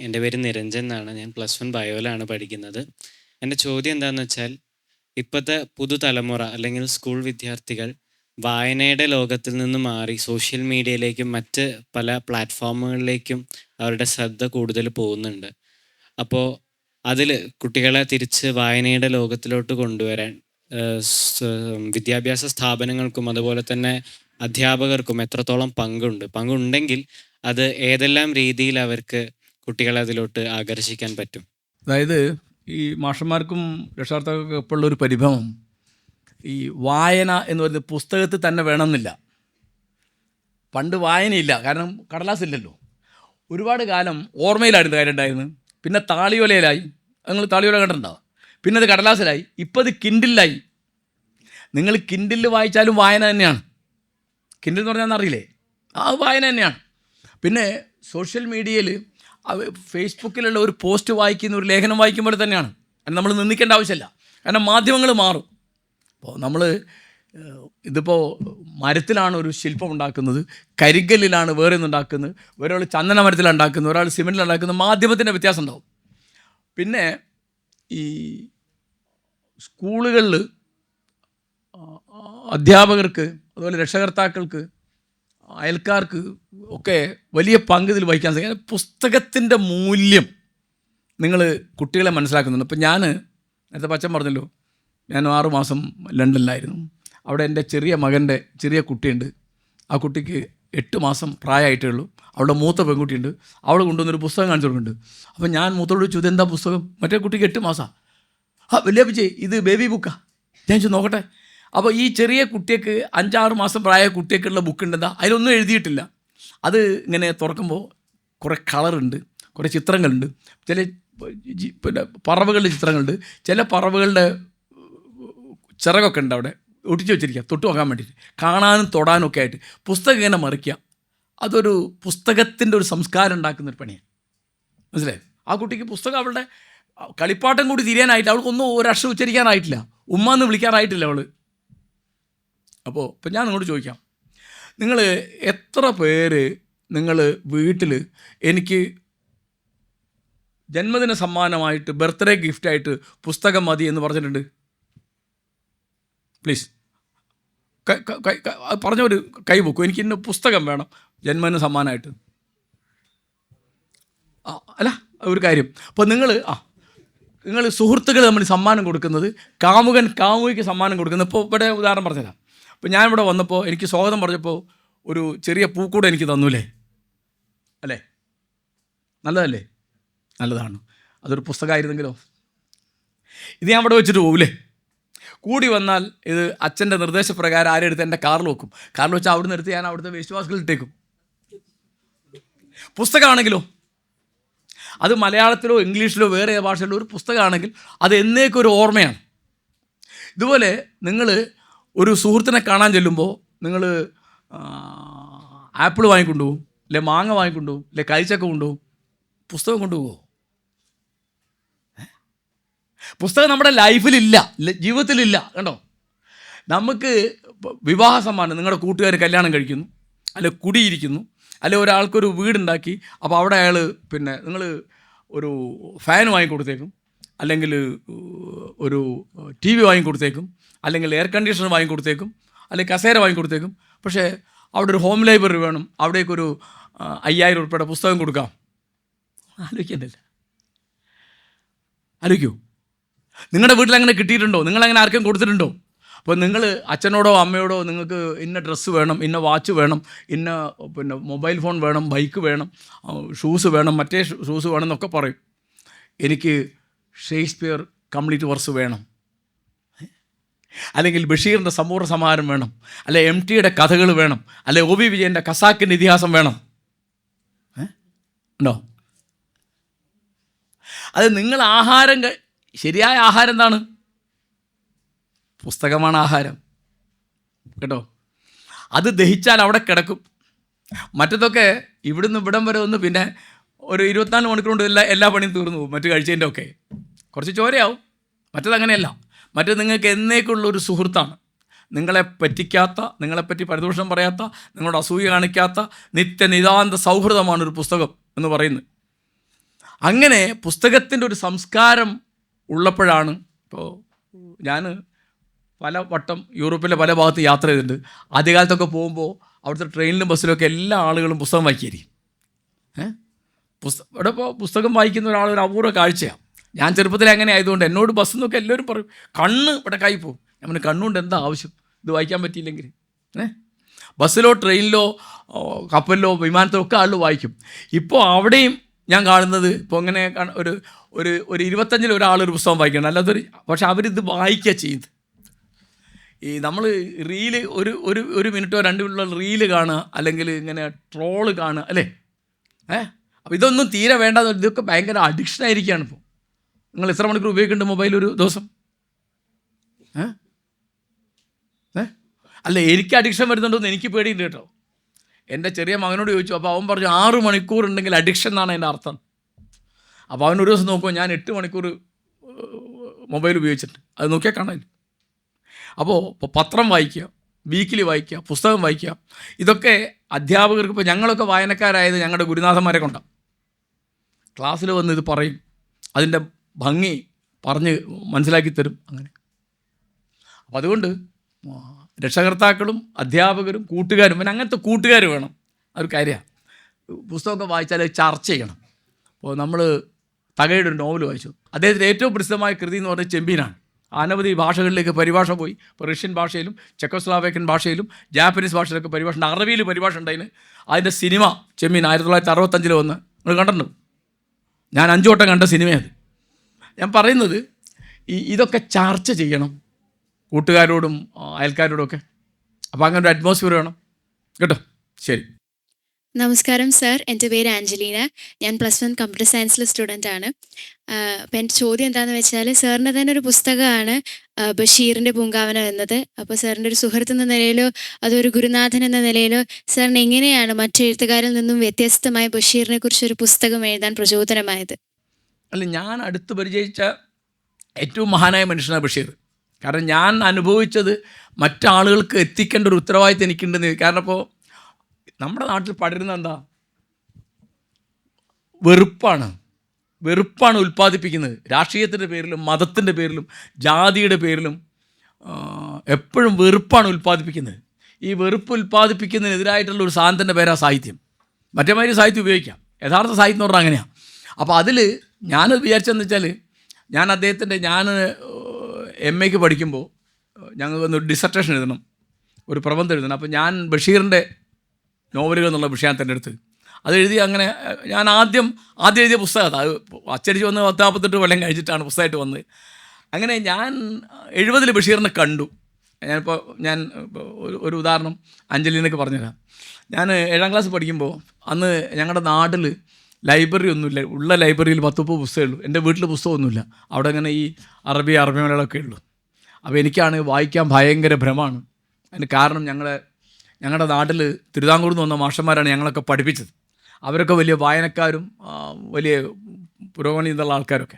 എൻ്റെ പേര് നിരഞ്ജൻ എന്നാണ്. ഞാൻ +1 ബയോയിലാണ് പഠിക്കുന്നത്. എൻ്റെ ചോദ്യം എന്താണെന്ന് വെച്ചാൽ, ഇപ്പോഴത്തെ പുതുതലമുറ അല്ലെങ്കിൽ സ്കൂൾ വിദ്യാർത്ഥികൾ വായനയുടെ ലോകത്തിൽ നിന്ന് മാറി സോഷ്യൽ മീഡിയയിലേക്കും മറ്റ് പല പ്ലാറ്റ്ഫോമുകളിലേക്കും അവരുടെ ശ്രദ്ധ കൂടുതൽ പോകുന്നുണ്ട്. അപ്പോൾ അതിൽ കുട്ടികളെ തിരിച്ച് വായനയുടെ ലോകത്തിലോട്ട് കൊണ്ടുവരാൻ വിദ്യാഭ്യാസ സ്ഥാപനങ്ങൾക്കും അതുപോലെ തന്നെ അധ്യാപകർക്കും എത്രത്തോളം പങ്കുണ്ടെങ്കിൽ അത് ഏതെല്ലാം രീതിയിൽ അവർക്ക് കുട്ടികളെ അതിലോട്ട് ആകർഷിക്കാൻ പറ്റും? അതായത് ഈ മാഷന്മാർക്കും രക്ഷകർത്താക്കൾക്കും ഇപ്പോൾ ഉള്ളൊരു പരിഭവം, ഈ വായന എന്ന് പറയുന്നത് പുസ്തകത്തിൽ തന്നെ വേണമെന്നില്ല. പണ്ട് വായനയില്ല, കാരണം കടലാസില്ലല്ലോ. ഒരുപാട് കാലം ഓർമ്മയിലായിരുന്നു കാര്യം ഉണ്ടായിരുന്നു. പിന്നെ താളിയോലയിലായി, നിങ്ങൾ താളിയോല കണ്ടിട്ടുണ്ടാവും. പിന്നെ അത് കടലാസിലായി, ഇപ്പോൾ അത് കിൻഡിലായി. നിങ്ങൾ കിൻഡിൽ വായിച്ചാലും വായന തന്നെയാണ്. കിൻഡിൽ എന്ന് പറഞ്ഞാൽ അറിയില്ലേ, ആ വായന തന്നെയാണ്. പിന്നെ സോഷ്യൽ മീഡിയയിൽ ഫേസ്ബുക്കിലുള്ള ഒരു പോസ്റ്റ് വായിക്കുന്ന ഒരു ലേഖനം വായിക്കുമ്പോൾ തന്നെയാണ്. അത് നമ്മൾ നിന്ദിക്കേണ്ട ആവശ്യമില്ല, കാരണം മാധ്യമങ്ങൾ മാറും. അപ്പോൾ നമ്മൾ ഇതിപ്പോൾ മരത്തിലാണ് ഒരു ശില്പം ഉണ്ടാക്കുന്നത്, കരിങ്കല്ലിലാണ് വേറെ ഒന്നുണ്ടാക്കുന്നത്, ഒരാൾ ചന്ദന മരത്തിലാണ് ഉണ്ടാക്കുന്നത്, ഒരാൾ സിമെൻറ്റിലാണ് ഉണ്ടാക്കുന്നത്. മാധ്യമത്തിൻ്റെ വ്യത്യാസം ഉണ്ടാവും. പിന്നെ ഈ സ്കൂളുകളിൽ അധ്യാപകർക്ക് അതുപോലെ രക്ഷകർത്താക്കൾക്ക് അയൽക്കാർക്ക് ഒക്കെ വലിയ പങ്ക് ഇതിൽ വഹിക്കാൻ സാധിക്കും. പുസ്തകത്തിൻ്റെ മൂല്യം നിങ്ങൾ കുട്ടികളെ മനസ്സിലാക്കുന്നുണ്ട്. ഇപ്പോൾ ഞാൻ നേരത്തെ പച്ചൻ പറഞ്ഞല്ലോ, ഞാൻ 6 മാസം ലണ്ടനിലായിരുന്നു. അവിടെ എൻ്റെ ചെറിയ മകൻ്റെ ചെറിയ കുട്ടിയുണ്ട്. ആ കുട്ടിക്ക് 8 മാസം പ്രായമായിട്ടേ ഉള്ളൂ. അവളുടെ മൂത്ത പെൺകുട്ടിയുണ്ട്. അവൾ കൊണ്ടുവന്നൊരു പുസ്തകം കാണിച്ചു കൊടുക്കുന്നുണ്ട്. അപ്പോൾ ഞാൻ മൂത്തോട് ചോദിച്ചു, ഇതെന്താ പുസ്തകം? മറ്റേ കുട്ടിക്ക് 8 മാസമാണ്. വലിയ പിച്ചേ, ഇത് ബേബി ബുക്കാ. ഞാൻ ചോദിച്ചു നോക്കട്ടെ. അപ്പോൾ ഈ ചെറിയ കുട്ടിക്ക് 5-6 മാസം പ്രായ കുട്ടിയൊക്കെയുള്ള ബുക്ക് ഉണ്ടെന്താ, അതിലൊന്നും എഴുതിയിട്ടില്ല. അത് ഇങ്ങനെ തുറക്കുമ്പോൾ കുറേ കളറുണ്ട്, കുറേ ചിത്രങ്ങളുണ്ട്. ചില പിന്നെ പറവകളുടെ ചിത്രങ്ങളുണ്ട്, ചില പറവകളുടെ ചിറകൊക്കെ ഉണ്ട് അവിടെ ഒട്ടിച്ച് വെച്ചിരിക്കുക, തൊട്ട് നോക്കാൻ വേണ്ടിയിട്ട്, കാണാനും തൊടാനും ഒക്കെ ആയിട്ട്. പുസ്തകം ഇങ്ങനെ മറിക്കുക, അതൊരു പുസ്തകത്തിൻ്റെ ഒരു സംസ്കാരം ഉണ്ടാക്കുന്നൊരു പണിയാണ്. മനസ്സിലായി? ആ കുട്ടിക്ക് പുസ്തകം അവളുടെ കളിപ്പാട്ടം കൂടി തിരിയാനായിട്ട്, അവൾക്കൊന്നും ഒരക്ഷരം ഉച്ചരിക്കാനായിട്ടില്ല, ഉമ്മ എന്ന് വിളിക്കാനായിട്ടില്ല അവൾ. അപ്പോൾ ഇപ്പം ഞാൻ നിങ്ങളോട് ചോദിക്കാം, നിങ്ങൾ എത്ര പേര് നിങ്ങൾ വീട്ടിൽ എനിക്ക് ജന്മദിന സമ്മാനമായിട്ട് ബർത്ത്ഡേ ഗിഫ്റ്റായിട്ട് പുസ്തകം മതി എന്ന് പറഞ്ഞിട്ടുണ്ട്? പ്ലീസ് പറഞ്ഞൊരു കൈ പൊക്കും, എനിക്ക് ഇന്ന് പുസ്തകം വേണം ജന്മദിന സമ്മാനമായിട്ട്. അല്ല ഒരു കാര്യം, അപ്പോൾ നിങ്ങൾ സുഹൃത്തുക്കൾ തമ്മിൽ സമ്മാനം കൊടുക്കുന്നത്, കാമുകൻ കാമുകിക്ക് സമ്മാനം കൊടുക്കുന്നത്. ഇപ്പോൾ ഇവിടെ ഉദാഹരണം പറഞ്ഞുതരാം. ഇപ്പോൾ ഞാനിവിടെ വന്നപ്പോൾ എനിക്ക് സ്വാഗതം പറഞ്ഞപ്പോൾ ഒരു ചെറിയ പൂക്കൂടെ എനിക്ക് തന്നൂലേ? അല്ലേ? നല്ലതല്ലേ? നല്ലതാണ്. അതൊരു പുസ്തകമായിരുന്നെങ്കിലോ? ഇത് ഞാൻ ഇവിടെ വെച്ചിട്ട് പോകൂലേ? കൂടി വന്നാൽ ഇത് അച്ഛൻ്റെ നിർദ്ദേശപ്രകാരം ആരും എടുത്ത് എൻ്റെ കാറിൽ വെക്കും. കാറിൽ വെച്ചാൽ അവിടുന്ന് എടുത്ത് ഞാൻ അവിടുത്തെ വേസ്റ്റ് ബാസ്കറ്റിൽ ഇട്ടേക്കും. പുസ്തകമാണെങ്കിലോ, അത് മലയാളത്തിലോ ഇംഗ്ലീഷിലോ വേറെ ഭാഷയിലോ ഒരു പുസ്തകമാണെങ്കിൽ അത് എന്നേക്കൊരു ഓർമ്മയാണ്. ഇതുപോലെ നിങ്ങൾ ഒരു സുഹൃത്തിനെ കാണാൻ ചെല്ലുമ്പോൾ നിങ്ങൾ ആപ്പിൾ വാങ്ങിക്കൊണ്ടുപോകും, അല്ലെ മാങ്ങ വാങ്ങിക്കൊണ്ടുപോകും, അല്ലെ കഴിച്ചൊക്കെ കൊണ്ടുപോകും. പുസ്തകം കൊണ്ടുപോകുമോ? പുസ്തകം നമ്മുടെ ലൈഫിലില്ല, ജീവിതത്തിലില്ല. കണ്ടോ? നമുക്ക് വിവാഹ സമ്മാനം, നിങ്ങളുടെ കൂട്ടുകാർ കല്യാണം കഴിക്കുന്നു, അല്ലെ കുടിയിരിക്കുന്നു, അല്ലെ ഒരാൾക്കൊരു വീടുണ്ടാക്കി, അപ്പോൾ അവിടെ അയാൾ പിന്നെ നിങ്ങൾ ഒരു ഫാൻ വാങ്ങിക്കൊടുത്തേക്കും, അല്ലെങ്കിൽ ഒരു TV വാങ്ങിക്കൊടുത്തേക്കും, അല്ലെങ്കിൽ എയർ കണ്ടീഷണർ വാങ്ങിക്കൊടുത്തേക്കും, അല്ലെങ്കിൽ കസേര വാങ്ങിക്കൊടുത്തേക്കും. പക്ഷേ അവിടെ ഒരു ഹോം ലൈബ്രറി വേണം, അവിടേക്കൊരു 5000 ഉറുപ്പിയുടെ പുസ്തകം കൊടുക്കാം. ആലോചിക്കുന്നില്ല? ആലോചിക്കൂ. നിങ്ങളുടെ വീട്ടിൽ അങ്ങനെ കിട്ടിയിട്ടുണ്ടോ? നിങ്ങളങ്ങനെ ആർക്കും കൊടുത്തിട്ടുണ്ടോ? അപ്പോൾ നിങ്ങൾ അച്ഛനോടോ അമ്മയോടോ നിങ്ങൾക്ക് ഇന്ന ഡ്രസ്സ് വേണം, ഇന്ന വാച്ച് വേണം, ഇന്ന പിന്നെ മൊബൈൽ ഫോൺ വേണം, ബൈക്ക് വേണം, ഷൂസ് വേണം, മറ്റേ ഷൂസ് വേണം എന്നൊക്കെ പറയും. എനിക്ക് ഷേക്സ്പിയർ കംപ്ലീറ്റ് വർസ് വേണം, അല്ലെങ്കിൽ ബഷീറിൻ്റെ സമ്പൂർണ്ണ സമാഹാരം വേണം, അല്ലെ MTയുടെ കഥകൾ വേണം, അല്ലെ OV വിജയൻ്റെ ഖസാക്കിൻ്റെ ഇതിഹാസം വേണം. ഉണ്ടോ? അത് നിങ്ങൾ ആഹാരം, ശരിയായ ആഹാരം എന്താണ്? പുസ്തകമാണ് ആഹാരം. കേട്ടോ? അത് ദഹിച്ചാൽ അവിടെ കിടക്കും. മറ്റതൊക്കെ ഇവിടുന്ന് ഇവിടം വരെ ഒന്ന്, പിന്നെ ഒരു 24 മണിക്കൂർ കൊണ്ട് എല്ലാ പണിയും തീർന്നു പോകും. മറ്റു കഴിച്ചതിൻ്റെ ഒക്കെ കുറച്ച് ചോരയാവും. മറ്റതങ്ങനെയല്ല. മറ്റത് നിങ്ങൾക്ക് എന്നേക്കുള്ളൊരു സുഹൃത്താണ്. നിങ്ങളെ പറ്റിക്കാത്ത, നിങ്ങളെപ്പറ്റി പരിദോഷം പറയാത്ത, നിങ്ങളുടെ അസൂയ കാണിക്കാത്ത നിത്യനിതാന്ത സൗഹൃദമാണ് ഒരു പുസ്തകം എന്ന് പറയുന്നത്. അങ്ങനെ പുസ്തകത്തിൻ്റെ ഒരു സംസ്കാരം ഉള്ളപ്പോഴാണ്. ഇപ്പോൾ ഞാൻ പല വട്ടം യൂറോപ്പിലെ പല ഭാഗത്ത് യാത്ര ചെയ്തിട്ടുണ്ട്. ആദ്യകാലത്തൊക്കെ പോകുമ്പോൾ അവിടുത്തെ ട്രെയിനിലും ബസ്സിലൊക്കെ എല്ലാ ആളുകളും പുസ്തകം വായിക്കുകയായിരിക്കും. ഇവിടെ ഇപ്പോൾ പുസ്തകം വായിക്കുന്ന ഒരാൾ ഒരു അപൂർവ കാഴ്ചയാണ്. ഞാൻ ചെറുപ്പത്തിൽ അങ്ങനെ ആയതുകൊണ്ട് എന്നോട് ബസ്സിൽ നിന്നൊക്കെ എല്ലാവരും പറയും കണ്ണ് ഇവിടെ കായി പോകും. ഞാൻ പറഞ്ഞു കണ്ണുകൊണ്ട് എന്താ ആവശ്യം, ഇത് വായിക്കാൻ പറ്റിയില്ലെങ്കിൽ. ബസ്സിലോ ട്രെയിനിലോ കപ്പലിലോ വിമാനത്തിലോ ഒക്കെ ആൾ വായിക്കും. ഇപ്പോൾ അവിടെയും ഞാൻ കാണുന്നത് ഇപ്പോൾ അങ്ങനെ ഒരു ഒരു ഒരു 25 ഒരാളൊരു പുസ്തകം വായിക്കണം, അല്ലാത്തൊരു. പക്ഷെ അവരിത് വായിക്കുക ചെയ്യുന്നത്. ഈ നമ്മൾ റീല് ഒരു മിനിറ്റോ 2 മിനിറ്റോ റീല് കാണുക, അല്ലെങ്കിൽ ഇങ്ങനെ ട്രോള് കാണുക, അല്ലേ? അപ്പോൾ ഇതൊന്നും തീരെ വേണ്ടാന്ന്. ഇതൊക്കെ ഭയങ്കര അഡിക്ഷൻ ആയിരിക്കുകയാണ്. ഇപ്പോൾ നിങ്ങൾ എത്ര മണിക്കൂർ ഉപയോഗിക്കുന്നുണ്ട് മൊബൈൽ ഒരു ദിവസം? അല്ല, എനിക്ക് അഡിക്ഷൻ വരുന്നുണ്ടോയെന്ന് എനിക്ക് പേടിയുണ്ട് കേട്ടോ. എൻ്റെ ചെറിയ മകനോട് ചോദിച്ചു. അപ്പോൾ അവൻ പറഞ്ഞു 6 മണിക്കൂർ ഉണ്ടെങ്കിൽ അഡിക്ഷൻ എന്നാണ് എൻ്റെ അർത്ഥം. അപ്പോൾ അവൻ ഒരു ദിവസം നോക്കുമ്പോൾ ഞാൻ 8 മണിക്കൂർ മൊബൈൽ ഉപയോഗിച്ചിട്ട് അത് നോക്കിയാൽ കാണില്ല. അപ്പോൾ പത്രം വായിക്കുക, വീക്കിലി വായിക്കുക, പുസ്തകം വായിക്കുക, ഇതൊക്കെ അധ്യാപകർക്ക്. ഇപ്പോൾ ഞങ്ങളൊക്കെ വായനക്കാരായത് ഞങ്ങളുടെ ഗുരുനാഥന്മാരെ കൊണ്ടാണ്. ക്ലാസ്സിൽ വന്ന് ഇത് പറയും, അതിൻ്റെ ഭംഗി പറഞ്ഞ് മനസ്സിലാക്കി തരും. അങ്ങനെ അപ്പം അതുകൊണ്ട് രക്ഷകർത്താക്കളും അധ്യാപകരും കൂട്ടുകാരും, പിന്നെ അങ്ങനത്തെ കൂട്ടുകാർ വേണം. അതൊരു കാര്യമാണ്. പുസ്തകമൊക്കെ വായിച്ചാൽ ചർച്ച ചെയ്യണം. അപ്പോൾ നമ്മൾ തകഴിയുടെ ഒരു നോവൽ വായിച്ചു. അദ്ദേഹത്തിൻ്റെ ഏറ്റവും പ്രസിദ്ധമായ കൃതി എന്ന് പറഞ്ഞാൽ ചെമ്മീനാണ്. അനവധി ഭാഷകളിലേക്ക് പരിഭാഷ പോയി. ഇപ്പോൾ റഷ്യൻ ഭാഷയിലും ചെക്കോസ്ലോവാക്യൻ ഭാഷയിലും ജാപ്പനീസ് ഭാഷയിലൊക്കെ പരിഭാഷ ഉണ്ട്. അറബിയിൽ പരിഭാഷ ഉണ്ടായിന്. അതിൻ്റെ സിനിമ ചെമ്മീൻ 1965 വന്ന് നിങ്ങൾ കണ്ടിട്ടുണ്ട്. ഞാൻ 5 വട്ടം കണ്ട സിനിമയത്. ഞാൻ പറയുന്നത് ഇതൊക്കെ ചർച്ച ചെയ്യണം കൂട്ടുകാരോടും അയൽക്കാരോടും ഒക്കെ. അപ്പോൾ അങ്ങനെ ഒരു അറ്റ്മോസ്ഫിയർ വേണം കേട്ടോ. ശരി. നമസ്കാരം സർ, എൻ്റെ പേര് ആഞ്ചലീന. ഞാൻ +1 കമ്പ്യൂട്ടർ സയൻസിലെ സ്റ്റുഡൻ്റ് ആണ്. അപ്പോൾ എൻ്റെ ചോദ്യം എന്താണെന്ന് വെച്ചാൽ, സാറിൻ്റെ തന്നെ ഒരു പുസ്തകമാണ് ബഷീറിൻ്റെ പൂങ്കാവനം എന്നത്. അപ്പോൾ സാറിൻ്റെ ഒരു സുഹൃത്ത് എന്ന നിലയിലോ അതൊരു ഗുരുനാഥൻ എന്ന നിലയിലോ സാറിന് എങ്ങനെയാണ് മറ്റു എഴുത്തുകാരിൽ നിന്നും വ്യത്യസ്തമായ ബഷീറിനെ കുറിച്ചൊരു പുസ്തകം എഴുതാൻ പ്രചോദനമായത്? അല്ല, ഞാൻ അടുത്ത് പരിചയിച്ച ഏറ്റവും മഹാനായ മനുഷ്യനാണ് ബഷീർ. കാരണം ഞാൻ അനുഭവിച്ചത് മറ്റാളുകൾക്ക് എത്തിക്കേണ്ട ഒരു ഉത്തരവാദിത്തം എനിക്കുണ്ടെന്ന്. കാരണം ഇപ്പോൾ നമ്മുടെ നാട്ടിൽ പടരുന്ന എന്താ? വെറുപ്പാണ് ഉൽപ്പാദിപ്പിക്കുന്നത്. രാഷ്ട്രീയത്തിൻ്റെ പേരിലും മതത്തിൻ്റെ പേരിലും ജാതിയുടെ പേരിലും എപ്പോഴും വെറുപ്പാണ് ഉൽപ്പാദിപ്പിക്കുന്നത്. ഈ വെറുപ്പ് ഉൽപ്പാദിപ്പിക്കുന്നതിനെതിരായിട്ടുള്ള ഒരു സാധനത്തിൻ്റെ പേരാണ് സാഹിത്യം. മറ്റേമാതിരി സാഹിത്യം ഉപയോഗിക്കാം. യഥാർത്ഥ സാഹിത്യം എന്ന് പറഞ്ഞാൽ അങ്ങനെയാണ്. അപ്പോൾ അതിൽ ഞാൻ വിചാരിച്ചതെന്ന് വെച്ചാൽ, ഞാൻ MA പഠിക്കുമ്പോൾ ഞങ്ങൾക്ക് ഒന്ന് ഡിസർട്ടേഷൻ എഴുതണം, ഒരു പ്രബന്ധം എഴുതണം. അപ്പോൾ ഞാൻ ബഷീറിൻ്റെ നോവലുകൾ എന്നുള്ള വിഷയം തിരഞ്ഞെടുത്ത് അത് എഴുതി. അങ്ങനെ ഞാൻ ആദ്യം എഴുതിയ പുസ്തകം അത് അച്ചടിച്ച് വന്ന് 48 കൊല്ലം കഴിഞ്ഞിട്ടാണ് പുസ്തകമായിട്ട് വന്നത്. അങ്ങനെ ഞാൻ 70 ബഷീറിനെ കണ്ടു. ഞാൻ ഒരു ഉദാഹരണം അഞ്ജലിനൊക്കെ പറഞ്ഞുതരാം. ഞാൻ 7ാം ക്ലാസ് പഠിക്കുമ്പോൾ അന്ന് ഞങ്ങളുടെ നാട്ടിൽ ലൈബ്രറി ഒന്നുമില്ല. ഉള്ള ലൈബ്രറിയിൽ 10-30 പുസ്തകമേ ഉള്ളൂ. എൻ്റെ വീട്ടിൽ പുസ്തകമൊന്നുമില്ല. അവിടെ അങ്ങനെ ഈ അറബി മലയാളമൊക്കെ ഉള്ളൂ. അപ്പോൾ എനിക്കാണ് വായിക്കാൻ ഭയങ്കര ഭ്രമമാണ്. അതിന് കാരണം ഞങ്ങളുടെ നാട്ടിൽ തിരുവിതാംകൂറിൽ നിന്ന് വന്ന മാഷന്മാരാണ് ഞങ്ങളൊക്കെ പഠിപ്പിച്ചത്. അവരൊക്കെ വലിയ വായനക്കാരും വലിയ പുരോഗമനം എന്നുള്ള ആൾക്കാരൊക്കെ.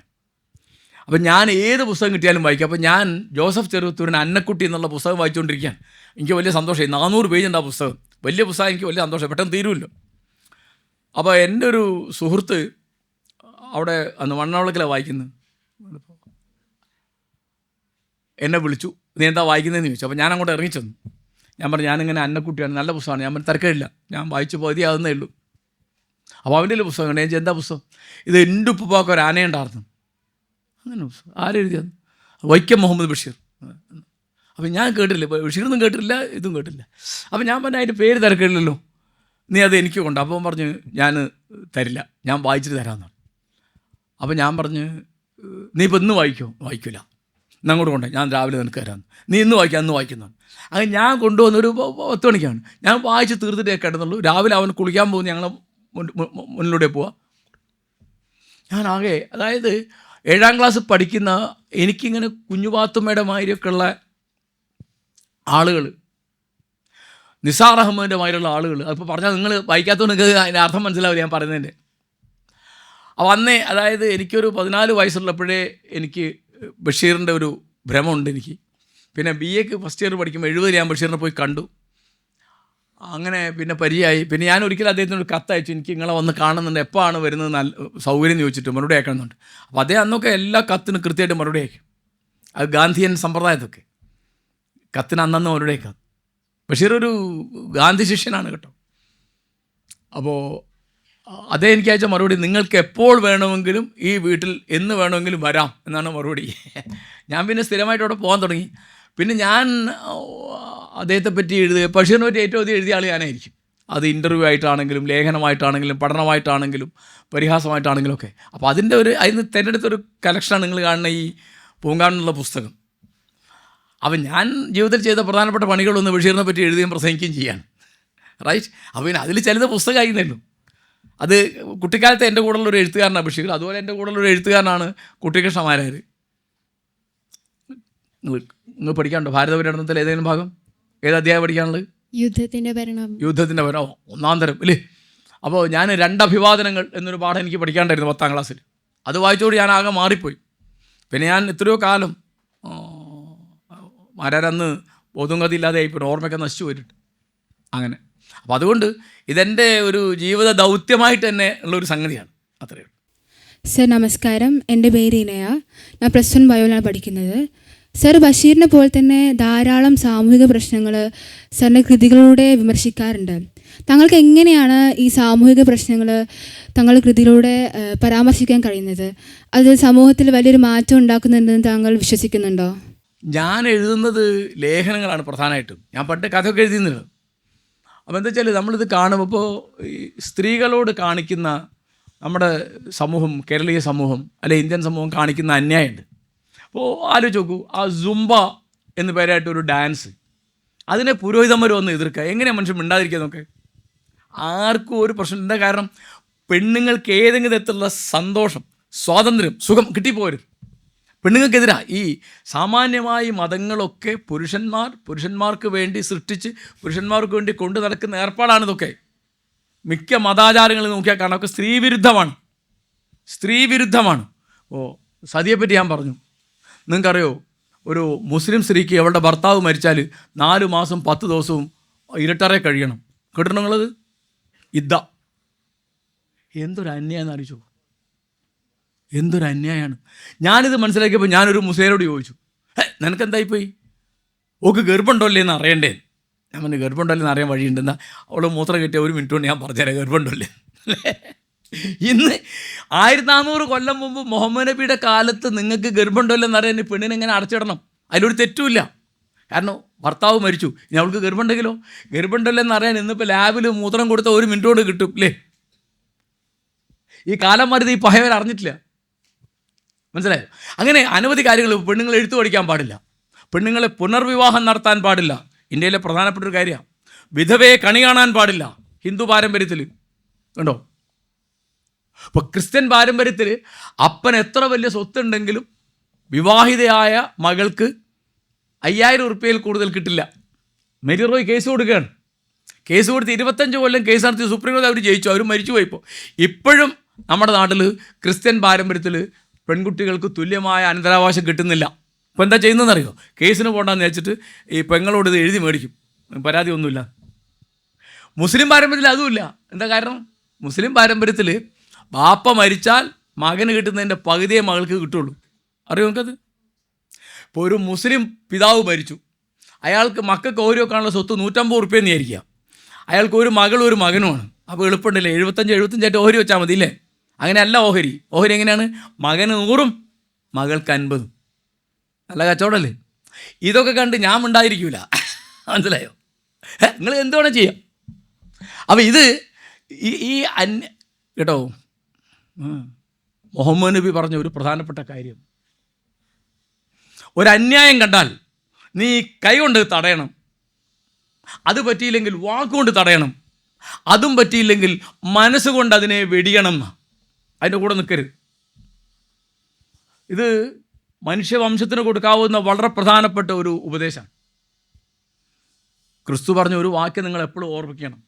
അപ്പം ഞാൻ ഏത് പുസ്തകം കിട്ടിയാലും വായിക്കും. അപ്പോൾ ഞാൻ ജോസഫ് ചെറുത്തൂരിന് അന്നക്കുട്ടി എന്നുള്ള പുസ്തകം വായിച്ചുകൊണ്ടിരിക്കുകയാണ്. എനിക്ക് വലിയ സന്തോഷമായി. 400 പേജുണ്ട് ആ പുസ്തകം. വലിയ പുസ്തകം. എനിക്ക് വലിയ സന്തോഷം. പെട്ടെന്ന് തീരുമല്ലോ. അപ്പോൾ എൻ്റെ ഒരു സുഹൃത്ത് അവിടെ അന്ന് വണ്ണവിളക്കിലാണ് വായിക്കുന്നത്. എന്നെ വിളിച്ചു, നീ എന്താ വായിക്കുന്നതെന്ന് ചോദിച്ചു. അപ്പോൾ ഞാൻ അങ്ങോട്ട് ഇറങ്ങിച്ചെന്നു. ഞാൻ പറഞ്ഞു ഞാനിങ്ങനെ അന്നക്കുട്ടിയാണ്, നല്ല പുസ്തകമാണ്. ഞാൻ പറഞ്ഞു തിരക്കില്ല, ഞാൻ വായിച്ചു പകുതിയാകുന്നേ ഉള്ളൂ. അപ്പോൾ അവൻ്റെ പുസ്തകം കണ്ടു. ഞാൻ ചോദിച്ചു എന്താ പുസ്തകം? ഇത് എൻ്റെ ഉപ്പുപ്പാക്ക് ഒരു ആനയുണ്ടായിരുന്നു. അങ്ങനെ പുസ്തകം ആരെഴുതിയത്? വൈക്കം മുഹമ്മദ് ബഷീർ. അപ്പോൾ ഞാൻ കേട്ടില്ല, ബഷീറൊന്നും കേട്ടില്ല, ഇതും കേട്ടില്ല. അപ്പോൾ ഞാൻ പറഞ്ഞു അതിൻ്റെ പേര് തിരക്കില്ലല്ലോ, നീ അത് എനിക്ക് കൊണ്ട്. അപ്പോൾ പറഞ്ഞു ഞാൻ തരില്ല, ഞാൻ വായിച്ചിട്ട് തരാമെന്നാണ്. അപ്പോൾ ഞാൻ പറഞ്ഞു നീ ഇപ്പോൾ ഇന്ന് വായിക്കില്ല, എന്നങ്ങോട്ട് കൊണ്ടേ ഞാൻ രാവിലെ നിനക്ക് തരാമെന്ന്. നീ ഇന്ന് വായിക്കാം, അന്ന് വായിക്കുന്നതാണ്. അങ്ങനെ ഞാൻ കൊണ്ടുവന്നൊരു 10 മണിക്കാണ്. ഞാൻ വായിച്ച് തീർത്തിട്ടേ കിടന്നുള്ളൂ. രാവിലെ അവൻ കുളിക്കാൻ പോകുന്നു, ഞങ്ങൾ മുന്നിലൂടെ പോവാ. ഞാനാകെ, അതായത് 7ാം ക്ലാസ് പഠിക്കുന്ന എനിക്കിങ്ങനെ കുഞ്ഞുപാത്തുമ്മയുടെ മാതിരിയൊക്കെ ഉള്ള ആളുകൾ, നിസാർ അഹമ്മദിൻ്റെ മാതിരിയുള്ള ആളുകൾ, അതിപ്പോൾ പറഞ്ഞാൽ നിങ്ങൾ വായിക്കാത്തതുകൊണ്ട് നിങ്ങൾക്ക് അതിൻ്റെ അർത്ഥം മനസ്സിലാവില്ല ഞാൻ പറയുന്നതിൻ്റെ. അപ്പോൾ അന്നേ, അതായത് എനിക്കൊരു 14 വയസ്സുള്ളപ്പോഴേ എനിക്ക് ബഷീറിൻ്റെ ഒരു ഭ്രമമുണ്ട് എനിക്ക്. പിന്നെ BA ഫസ്റ്റ് ഇയർ പഠിക്കുമ്പോൾ 70 ഞാൻ ബഷീറിനെ പോയി കണ്ടു. അങ്ങനെ പിന്നെ പരിചയമായി. പിന്നെ ഞാൻ ഒരിക്കലും അദ്ദേഹത്തിന് ഒരു കത്തയച്ചു, എനിക്ക് നിങ്ങളെ വന്ന് കാണുന്നുണ്ട്, എപ്പോഴാണ് വരുന്നത്, നല്ല സൗകര്യം എന്ന് ചോദിച്ചിട്ട് മറുപടി അയക്കണമെന്നുണ്ട്. അപ്പോൾ അദ്ദേഹം അന്നൊക്കെ എല്ലാ കത്തിനും കൃത്യമായിട്ട് മറുപടി അയക്കും. അത് ഗാന്ധിയൻ സമ്പ്രദായത്തൊക്കെ കത്തിന് അന്നന്ന് മറുപടി അയക്കാം. ബഷീർ ഒരു ഗാന്ധി ശിഷ്യനാണ് കേട്ടോ. അപ്പോൾ അതേ എനിക്ക് അയച്ച മറുപടി, നിങ്ങൾക്ക് എപ്പോൾ വേണമെങ്കിലും ഈ വീട്ടിൽ എന്ന് വേണമെങ്കിലും വരാം എന്നാണ് മറുപടി. ഞാൻ പിന്നെ സ്ഥിരമായിട്ട് അവിടെ പോകാൻ തുടങ്ങി. പിന്നെ ഞാൻ അദ്ദേഹത്തെ പറ്റി ബഷീറിനെ പറ്റി ഏറ്റവും അധികം എഴുതിയ ആൾ ഞാനായിരിക്കും. അത് ഇൻ്റർവ്യൂ ആയിട്ടാണെങ്കിലും ലേഖനമായിട്ടാണെങ്കിലും പഠനമായിട്ടാണെങ്കിലും പരിഹാസമായിട്ടാണെങ്കിലും ഒക്കെ. അപ്പോൾ അതിൻ്റെ അതിന് തിരഞ്ഞെടുത്തൊരു കലക്ഷനാണ് നിങ്ങൾ കാണുന്ന ഈ പൂങ്കാവനം പുസ്തകം. അപ്പം ഞാൻ ജീവിതത്തിൽ ചെയ്ത പ്രധാനപ്പെട്ട പണികളൊന്ന് ബഷീറിനെ പറ്റി എഴുതുകയും പ്രസംഗിക്കുകയും ചെയ്യാണ്. റൈറ്റ്. അപ്പോൾ പിന്നെ അതിൽ ചിലത് പുസ്തകമായിരുന്നല്ലോ. അത് കുട്ടിക്കാലത്ത് എൻ്റെ കൂടെയുള്ളൊരു എഴുത്തുകാരനാണ് ബഷീർ. അതുപോലെ എൻ്റെ കൂടെയുള്ളൊരു എഴുത്തുകാരനാണ് കുട്ടികൃഷ്ണമാരാർ. നിങ്ങൾ പഠിക്കാനുണ്ടോ ഭാരതപര്യടനത്തിൽ ഏതെങ്കിലും ഭാഗം? ഏത് അധ്യായം പഠിക്കാനുള്ളത്? യുദ്ധത്തിൻ്റെ ഭരണം. യുദ്ധത്തിൻ്റെ ഭരണം, ഒന്നാം തരം അല്ലേ. അപ്പോൾ ഞാൻ 2 അഭിവാദനങ്ങൾ എന്നൊരു പാഠം എനിക്ക് പഠിക്കാണ്ടായിരുന്നു 10ാം ക്ലാസ്സിൽ. അത് വായിച്ചോട് ഞാൻ ആകെ മാറിപ്പോയി. പിന്നെ ഞാൻ എത്രയോ കാലം മാരാരന്ന് ബോധംഗതി ഇല്ലാതെ ആയിപ്പോൾ, ഓർമ്മയൊക്കെ നശിച്ചു പോയിട്ട് അങ്ങനെ. അപ്പോൾ അതുകൊണ്ട് ഇതെൻ്റെ ഒരു ജീവിത ദൗത്യമായിട്ട് തന്നെ ഉള്ളൊരു സംഗതിയാണ്. അത്രയേ ഉള്ളൂ. സർ നമസ്കാരം, എൻ്റെ പേര് ഇനയ. ഞാൻ +1 ബയോയിലാണ് പഠിക്കുന്നത്. സർ, ബഷീറിനെ പോലെ തന്നെ ധാരാളം സാമൂഹിക പ്രശ്നങ്ങൾ സാറിൻ്റെ കൃതികളിലൂടെ വിമർശിക്കാറുണ്ട്. താങ്കൾക്ക് എങ്ങനെയാണ് ഈ സാമൂഹിക പ്രശ്നങ്ങൾ താങ്കളുടെ കൃതിയിലൂടെ പരാമർശിക്കാൻ കഴിയുന്നത്? അത് സമൂഹത്തിൽ വലിയൊരു മാറ്റം ഉണ്ടാക്കുന്നുണ്ടെന്ന് താങ്കൾ വിശ്വസിക്കുന്നുണ്ടോ? ഞാൻ എഴുതുന്നത് ലേഖനങ്ങളാണ് പ്രധാനമായിട്ടും. ഞാൻ പണ്ട് കഥയൊക്കെ എഴുതുന്നില്ല. അപ്പോൾ എന്താ വെച്ചാൽ നമ്മളിത് കാണുമ്പോൾ ഇപ്പോൾ ഈ സ്ത്രീകളോട് കാണിക്കുന്ന നമ്മുടെ സമൂഹം, കേരളീയ സമൂഹം അല്ലെ ഇന്ത്യൻ സമൂഹം കാണിക്കുന്ന അന്യായമുണ്ട്. അപ്പോൾ ആലോചിച്ച് നോക്കൂ, ആ സുംബ എന്ന് പേരായിട്ടൊരു ഡാൻസ്, അതിനെ പുരോഹിതന്മാർ വന്ന് എതിർക്കുക. എങ്ങനെയാണ് മനുഷ്യൻ മിണ്ടാതിരിക്കുക? നോക്കെ ആർക്കും ഒരു പ്രശ്നമില്ല. കാരണം പെണ്ണുങ്ങൾക്ക് ഏതെങ്കിലും തരത്തിലുള്ള സന്തോഷം, സ്വാതന്ത്ര്യം, സുഖം കിട്ടിപ്പോരുത്. പെണ്ണുങ്ങൾക്കെതിരാ ഈ സാമാന്യമായി മതങ്ങളൊക്കെ പുരുഷന്മാർക്ക് വേണ്ടി സൃഷ്ടിച്ച് പുരുഷന്മാർക്ക് വേണ്ടി കൊണ്ടു നടക്കുന്ന ഏർപ്പാടാണിതൊക്കെ. മിക്ക മതാചാരങ്ങൾ നോക്കിയാൽ കാണാം ഒക്കെ സ്ത്രീവിരുദ്ധമാണ്. സതിയെപ്പറ്റി ഞാൻ പറഞ്ഞു. നിങ്ങൾക്കറിയോ, ഒരു മുസ്ലിം സ്ത്രീക്ക് അവളുടെ ഭർത്താവ് മരിച്ചാൽ 4 മാസം 10 ദിവസവും ഇരുട്ടറെ കഴിയണം. കേട്ടിട്ടുണ്ടോ നിങ്ങളത്? എന്തൊരു അന്യായം ആലോചിച്ചോ, എന്തൊരു അന്യായമാണ്. ഞാനിത് മനസ്സിലാക്കിയപ്പോൾ ഞാനൊരു മുസ്ലിമോട് ചോദിച്ചു, നിനക്കെന്തായിപ്പോയി, ഓക്ക് ഗർഭമുണ്ടോ എന്ന് അറിയണ്ടേ? ഞാൻ പറഞ്ഞു, ഗർഭമുണ്ടോ അറിയാൻ വഴിയുണ്ടെന്നാ. അവൾ മൂത്രം കിട്ടിയ 1 മിനിറ്റ് കൊണ്ട് ഞാൻ പറഞ്ഞുതരാം ഗർഭമുണ്ടോ. ഇന്ന് 1400 കൊല്ലം മുമ്പ് മുഹമ്മദ് നബിയുടെ കാലത്ത് നിങ്ങൾക്ക് ഗർഭമുണ്ടോ എന്നറിയാൻ പെണ്ണിനെ എങ്ങനെ അടച്ചിടണം? അതിലൊരു തെറ്റുമില്ല. കാരണം ഭർത്താവ് മരിച്ചു, ഇനി അവൾക്ക് ഗർഭമുണ്ടല്ലോ എന്നറിയാൻ ഇന്നിപ്പോൾ ലാബിൽ മൂത്രം കൊടുത്ത 1 മിനിറ്റ് കൊണ്ട് കിട്ടും അല്ലേ? ഈ കാലം വരുത് ഈ പഹയവർ അറിഞ്ഞിട്ടില്ല. മനസ്സിലായോ? അങ്ങനെ അനവധി കാര്യങ്ങൾ. പെണ്ണുങ്ങൾ എഴുത്ത് പഠിക്കാൻ പാടില്ല, പെണ്ണുങ്ങളെ പുനർവിവാഹം നടത്താൻ പാടില്ല. ഇന്ത്യയിലെ പ്രധാനപ്പെട്ട ഒരു കാര്യമാണ്. വിധവയെ കണി കാണാൻ പാടില്ല ഹിന്ദു പാരമ്പര്യത്തിൽ. കണ്ടോ? ഇപ്പോൾ ക്രിസ്ത്യൻ പാരമ്പര്യത്തിൽ അപ്പൻ എത്ര വലിയ സ്വത്തുണ്ടെങ്കിലും വിവാഹിതയായ മകൾക്ക് 5000 ഉറുപ്പ്യയിൽ കൂടുതൽ കിട്ടില്ല. മേരി റോയ് കേസ് കൊടുക്കുകയാണ്. കേസ് കൊടുത്ത് 25 കൊല്ലം കേസ് നടത്തി സുപ്രീം കോടതി അവർ ജയിച്ചു. അവർ മരിച്ചു പോയിപ്പോൾ. ഇപ്പോഴും നമ്മുടെ നാട്ടിൽ ക്രിസ്ത്യൻ പാരമ്പര്യത്തിൽ പെൺകുട്ടികൾക്ക് തുല്യമായ അനന്തരാവകാശം കിട്ടുന്നില്ല. ഇപ്പോൾ എന്താ ചെയ്യുന്നതെന്നറിയോ? കേസിന് പോകണ്ടെന്ന് വെച്ചിട്ട് ഈ പെങ്ങളോട് ഇത് എഴുതി മേടിക്കും, പരാതി ഒന്നുമില്ല. മുസ്ലിം പാരമ്പര്യത്തിൽ അതുമില്ല. എന്താ കാരണം? മുസ്ലിം പാരമ്പര്യത്തിൽ ബാപ്പ മരിച്ചാൽ മകന് കിട്ടുന്നതിൻ്റെ പകുതിയെ മകൾക്ക് കിട്ടുള്ളൂ. അറിയോ നമുക്കത്? ഇപ്പോൾ ഒരു മുസ്ലിം പിതാവ് മരിച്ചു, അയാൾക്ക് മക്കൾക്ക് ഓഹരി വെക്കാനുള്ള സ്വത്ത് 150 ഉറുപ്പ്യെന്ന് വിചാരിക്കുക. അയാൾക്ക് ഒരു മകളും ഒരു മകനുമാണ്. അപ്പോൾ എളുപ്പമുണ്ടല്ലേ, 75 ഓഹരി വെച്ചാൽ മതി ഇല്ലേ? അങ്ങനെയല്ല ഓഹരി എങ്ങനെയാണ്? മകന് 100ഉം മകൾക്ക് 50ഉം. നല്ല കച്ചവടമല്ലേ? ഇതൊക്കെ കണ്ട് ഞാൻ ഉണ്ടായിരിക്കൂല. മനസ്സിലായോ? നിങ്ങൾ എന്തുവേണം ചെയ്യാം. അപ്പോൾ ഇത് ഈ കേട്ടോ, മുഹമ്മദ് നബി പറഞ്ഞ ഒരു പ്രധാനപ്പെട്ട കാര്യം, ഒരന്യായം കണ്ടാൽ നീ കൈ കൊണ്ട് തടയണം, അത് പറ്റിയില്ലെങ്കിൽ വാക്കുകൊണ്ട് തടയണം, അതും പറ്റിയില്ലെങ്കിൽ മനസ്സുകൊണ്ട് അതിനെ വെടിയണം. അതിൻ്റെ കൂടെ നിൽക്കരുത്. ഇത് മനുഷ്യവംശത്തിന് കൊടുക്കാവുന്ന വളരെ പ്രധാനപ്പെട്ട ഒരു ഉപദേശമാണ്. ക്രിസ്തു പറഞ്ഞ ഒരു വാക്യം നിങ്ങൾ എപ്പോഴും ഓർമ്മിക്കണം: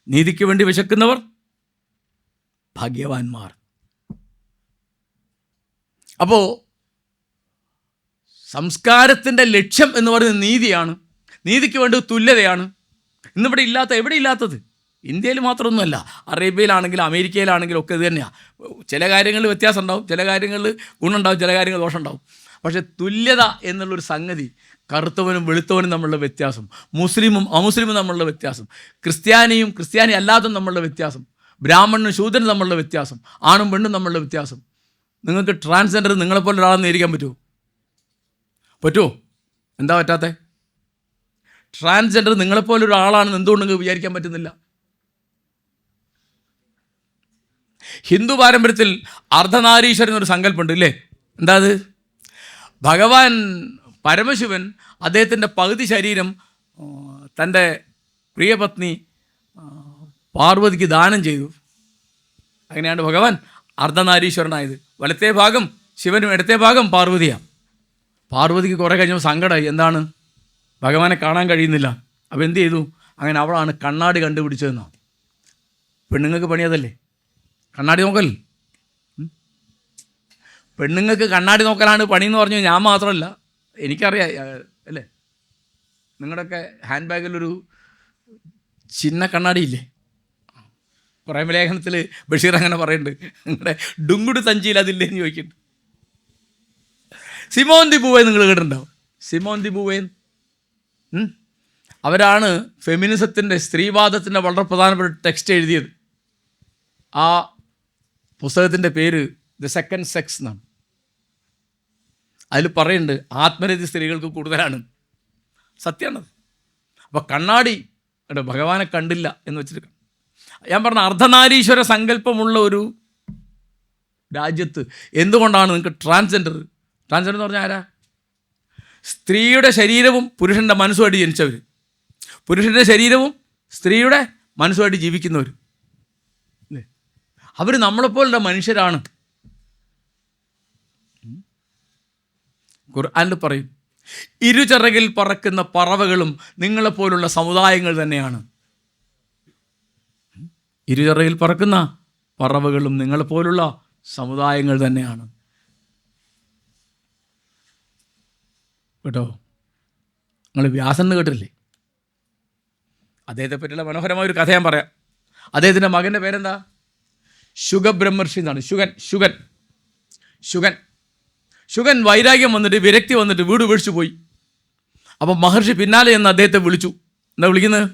നീതിക്ക് വേണ്ടി വിശക്കുന്നവർ ഭാഗ്യവാന്മാർ. അപ്പോൾ സംസ്കാരത്തിൻ്റെ ലക്ഷ്യം എന്ന് പറയുന്നത് നീതിയാണ്, നീതിക്ക് വേണ്ടി തുല്യതയാണ്. ഇന്നിവിടെ ഇല്ലാത്ത, എവിടെ ഇല്ലാത്തത്? ഇന്ത്യയിൽ മാത്രമൊന്നുമല്ല, അറേബ്യയിലാണെങ്കിലും അമേരിക്കയിലാണെങ്കിലും ഒക്കെ ഇത് തന്നെയാണ്. ചില കാര്യങ്ങളിൽ വ്യത്യാസം ഉണ്ടാവും, ചില കാര്യങ്ങളിൽ ഗുണമുണ്ടാവും, ചില കാര്യങ്ങൾ ദോഷം ഉണ്ടാവും. പക്ഷേ തുല്യത എന്നുള്ളൊരു സംഗതി, കറുത്തവനും വെളുത്തവനും തമ്മിലുള്ള വ്യത്യാസം, മുസ്ലിമും അമുസ്ലിമും തമ്മിലുള്ള വ്യത്യാസം, ക്രിസ്ത്യാനിയും ക്രിസ്ത്യാനി അല്ലാത്തതും തമ്മിലുള്ള വ്യത്യാസം, ബ്രാഹ്മണനും ശൂദ്രനും തമ്മിലുള്ള വ്യത്യാസം, ആണും പെണ്ണും തമ്മിലുള്ള വ്യത്യാസം. നിങ്ങൾക്ക് ട്രാൻസ്ജെൻഡർ നിങ്ങളെപ്പോലെ ഒരാളെന്ന് ഇരിക്കാൻ പറ്റുമോ? എന്താ പറ്റാത്തത്? ട്രാൻസ്ജെൻഡർ നിങ്ങളെപ്പോലെ ഒരാളാണെന്ന് എന്തുകൊണ്ട് നിങ്ങൾക്ക് വിചാരിക്കാൻ പറ്റുന്നില്ല? ഹിന്ദു പാരമ്പര്യത്തിൽ അർദ്ധനാരീശ്വരൻ എന്നൊരു സങ്കല്പമുണ്ട് ഇല്ലേ? എന്താ അത്? ഭഗവാൻ പരമശിവൻ അദ്ദേഹത്തിൻ്റെ പകുതി ശരീരം തൻ്റെ പ്രിയപത്നി പാർവതിക്ക് ദാനം ചെയ്തു. അങ്ങനെയാണ് ഭഗവാൻ അർദ്ധനാരീശ്വരനായത്. വലത്തെ ഭാഗം ശിവനും ഇടത്തെ ഭാഗം പാർവതിയാണ്. പാർവതിക്ക് കുറേ കഴിഞ്ഞപ്പോൾ സങ്കടമായി. എന്താണ്? ഭഗവാനെ കാണാൻ കഴിയുന്നില്ല. അപ്പോൾ എന്ത് ചെയ്തു? അങ്ങനെ അവളാണ് കണ്ണാടി കണ്ടുപിടിച്ചതെന്നാണ്. പെണ്ണുങ്ങൾക്ക് പണി അതല്ലേ, കണ്ണാടി നോക്കൽ. പെണ്ണുങ്ങൾക്ക് കണ്ണാടി നോക്കലാണ് പണിയെന്ന് പറഞ്ഞു. ഞാൻ മാത്രമല്ല, എനിക്കറിയാം അല്ലേ. നിങ്ങളുടെയൊക്കെ ഹാൻഡ് ബാഗിലൊരു ചിന്ന കണ്ണാടിയില്ലേ? പ്രേമലേഖനത്തിൽ ബഷീർ അങ്ങനെ പറയുന്നുണ്ട്, നിങ്ങളുടെ ഡുങ്കുട് സഞ്ചിയിൽ അതില്ലേന്ന് ചോദിക്കുന്നുണ്ട്. സിമോൻ ദി ബൂവേ നിങ്ങൾ കേട്ടിട്ടുണ്ടാവും. സിമോൻ ദി ബൂവേ അവരാണ് ഫെമിനിസത്തിൻ്റെ, സ്ത്രീവാദത്തിൻ്റെ വളരെ പ്രധാനപ്പെട്ട ടെക്സ്റ്റ് എഴുതിയത്. ആ പുസ്തകത്തിൻ്റെ പേര് ദ സെക്കൻഡ് സെക്സ് എന്നാണ്. അതിൽ പറയുന്നുണ്ട് ആത്മരതി സ്ത്രീകൾക്ക് കൂടുതലാണ്. സത്യമാണത്. അപ്പോൾ കണ്ണാടി ഭഗവാനെ കണ്ടില്ല എന്ന് വെച്ചിട്ട്, ഞാൻ പറഞ്ഞ അർദ്ധനാരീശ്വര സങ്കല്പമുള്ള ഒരു രാജ്യത്ത് എന്തുകൊണ്ടാണ് നിങ്ങൾക്ക് ട്രാൻസ്ജെൻഡർ എന്ന് പറഞ്ഞാൽ ആരാ? സ്ത്രീയുടെ ശരീരവും പുരുഷൻ്റെ മനസ്സുമായിട്ട് ജനിച്ചവർ, പുരുഷൻ്റെ ശരീരവും സ്ത്രീയുടെ മനസ്സുമായിട്ട് ജീവിക്കുന്നവർ അല്ലേ? അവർ നമ്മളെപ്പോലുള്ള മനുഷ്യരാണ്. ഖുർആനിൽ പറയും, ഇരുചിറകിൽ പറക്കുന്ന പറവകളും നിങ്ങളെപ്പോലുള്ള സമുദായങ്ങൾ തന്നെയാണ്. ഇരുചിറകിൽ പറക്കുന്ന പറവകളും നിങ്ങളെപ്പോലുള്ള സമുദായങ്ങൾ തന്നെയാണ് കേട്ടോ. നിങ്ങൾ വ്യാസൻ കേട്ടില്ലേ? അദ്ദേഹത്തെ പറ്റിയുള്ള മനോഹരമായ ഒരു കഥ ഞാൻ പറയാം. അദ്ദേഹത്തിൻ്റെ മകൻ്റെ പേരെന്താ? ശുഗബ്രഹ്മർഷി എന്നാണ്. ശുഗൻ വൈരാഗ്യം വന്നിട്ട്, വിരക്തി വന്നിട്ട് വീട് ഉപേക്ഷിച്ച് പോയി. അപ്പം മഹർഷി പിന്നാലെ എന്ന് അദ്ദേഹത്തെ വിളിച്ചു. എന്താ വിളിക്കുന്നത്?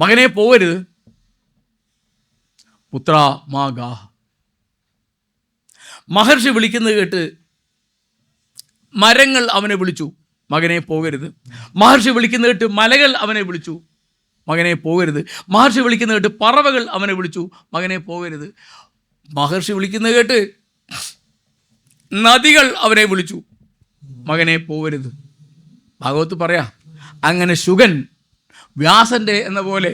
മകനെ പോകരുത്, പുത്ര മാ ഗാഹ. മഹർഷി വിളിക്കുന്നത് കേട്ട് മരങ്ങൾ അവനെ വിളിച്ചു, മകനെ പോകരുത്. മഹർഷി വിളിക്കുന്നത് കേട്ട് മലകൾ അവനെ വിളിച്ചു, മകനെ പോകരുത്. മഹർഷി വിളിക്കുന്നത് കേട്ട് പറവകൾ അവനെ വിളിച്ചു, മകനെ പോകരുത്. മഹർഷി വിളിക്കുന്നത് കേട്ട് നദികൾ അവനെ വിളിച്ചു, മകനെ പോകരുത്. ഭാഗവത്ത് പറയാ, അങ്ങനെ ശുഗൻ വ്യാസന്റെ എന്ന പോലെ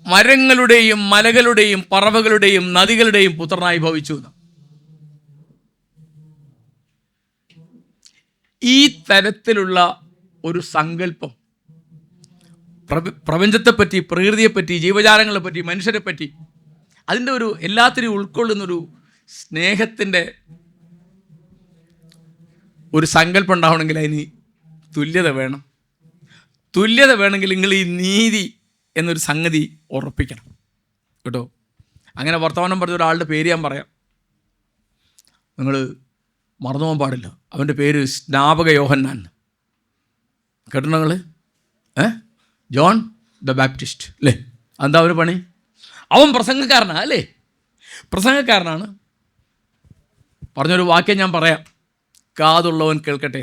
മരങ്ങളുടെയും മലകളുടെയും പറവകളുടെയും നദികളുടെയും പുത്രനായി ഭവിച്ചു. ഈ തരത്തിലുള്ള ഒരു സങ്കല്പം പ്രപഞ്ചത്തെപ്പറ്റി, പ്രകൃതിയെപ്പറ്റി, ജീവജാലങ്ങളെപ്പറ്റി, മനുഷ്യരെപ്പറ്റി, അതിൻ്റെ ഒരു എല്ലാത്തിനെയും ഉൾക്കൊള്ളുന്നൊരു സ്നേഹത്തിൻ്റെ ഒരു സങ്കല്പം ഉണ്ടാവണമെങ്കിൽ അതിന് തുല്യത വേണം. തുല്യത വേണമെങ്കിൽ നിങ്ങൾ ഈ നീതി എന്നൊരു സംഗതി ഉറപ്പിക്കണം കേട്ടോ. അങ്ങനെ വർത്തമാനം പറഞ്ഞ ഒരാളുടെ പേര് ഞാൻ പറയാം, നിങ്ങൾ മറന്നു പോകാൻ പാടില്ല. അവൻ്റെ പേര് സ്നാപക യോഹന്നാൻ. കേട്ടോ നിങ്ങൾ? ജോൺ ദ ബാപ്റ്റിസ്റ്റ് അല്ലേ? എന്താ ഒരു പണി? അവൻ പ്രസംഗക്കാരനാണ് അല്ലേ? പ്രസംഗക്കാരനാണ്. പറഞ്ഞൊരു വാക്യം ഞാൻ പറയാം, കാതുള്ളവൻ കേൾക്കട്ടെ.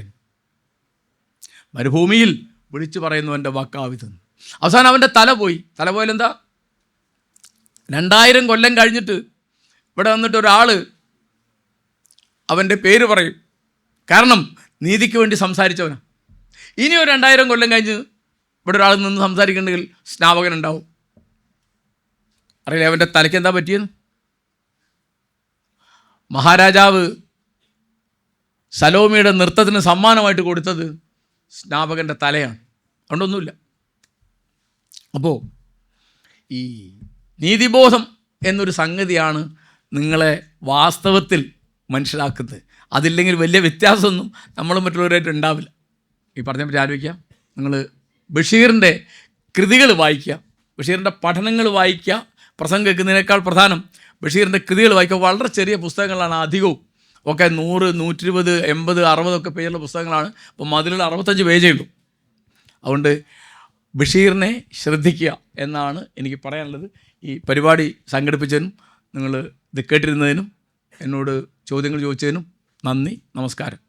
മരുഭൂമിയിൽ വിളിച്ചു പറയുന്നവൻ്റെ വാക്കാവിതെന്ന്. അവസാനം അവൻ്റെ തല പോയാലെന്താ? 2000 കൊല്ലം കഴിഞ്ഞിട്ട് ഇവിടെ വന്നിട്ട് ഒരാൾ അവൻ്റെ പേര് പറയും. കാരണം നീതിക്ക് വേണ്ടി സംസാരിച്ചവനാണ്. ഇനി ഒരു 2000 കൊല്ലം കഴിഞ്ഞ് ഇവിടെ ഒരാൾ നിന്ന് സംസാരിക്കണമെങ്കിൽ സ്നാപകനുണ്ടാവും. അറിയില്ല അവൻ്റെ തലയ്ക്ക് എന്താ പറ്റിയെന്ന്? മഹാരാജാവ് സലോമിയുടെ നൃത്തത്തിന് സമ്മാനമായിട്ട് കൊടുത്തത് സ്നാപകൻ്റെ തലയാണ്. അതുകൊണ്ടൊന്നുമില്ല. അപ്പോൾ ഈ നീതിബോധം എന്നൊരു സംഗതിയാണ് നിങ്ങളെ വാസ്തവത്തിൽ മനസ്സിലാക്കുന്നത്. അതില്ലെങ്കിൽ വലിയ വ്യത്യാസമൊന്നും നമ്മളും മറ്റുള്ളവരായിട്ട് ഉണ്ടാവില്ല. ഈ പറഞ്ഞ പറ്റി ആലോചിക്കാം. നിങ്ങൾ ബഷീറിൻ്റെ കൃതികൾ വായിക്കുക, ബഷീറിൻ്റെ പഠനങ്ങൾ വായിക്കുക. പ്രസംഗം കേൾക്കുന്നതിനേക്കാൾ പ്രധാനം ബഷീറിൻ്റെ കൃതികൾ വായിക്കുക. വളരെ ചെറിയ പുസ്തകങ്ങളാണ് അധികവും, ഒക്കെ 100, 120, 80, 60 ഒക്കെ പേജുള്ള പുസ്തകങ്ങളാണ്. അപ്പോൾ മതിലുള്ള 65 പേജേ ഉള്ളൂ. അതുകൊണ്ട് ബഷീറിനെ ശ്രദ്ധിക്കുക എന്നാണ് എനിക്ക് പറയാനുള്ളത്. ഈ പരിപാടി സംഘടിപ്പിച്ചതിനും നിങ്ങൾ ഇത് കേട്ടിരുന്നതിനും എന്നോട് ചോദ്യങ്ങൾ ചോദിച്ചതിനും നന്ദി, നമസ്കാരം.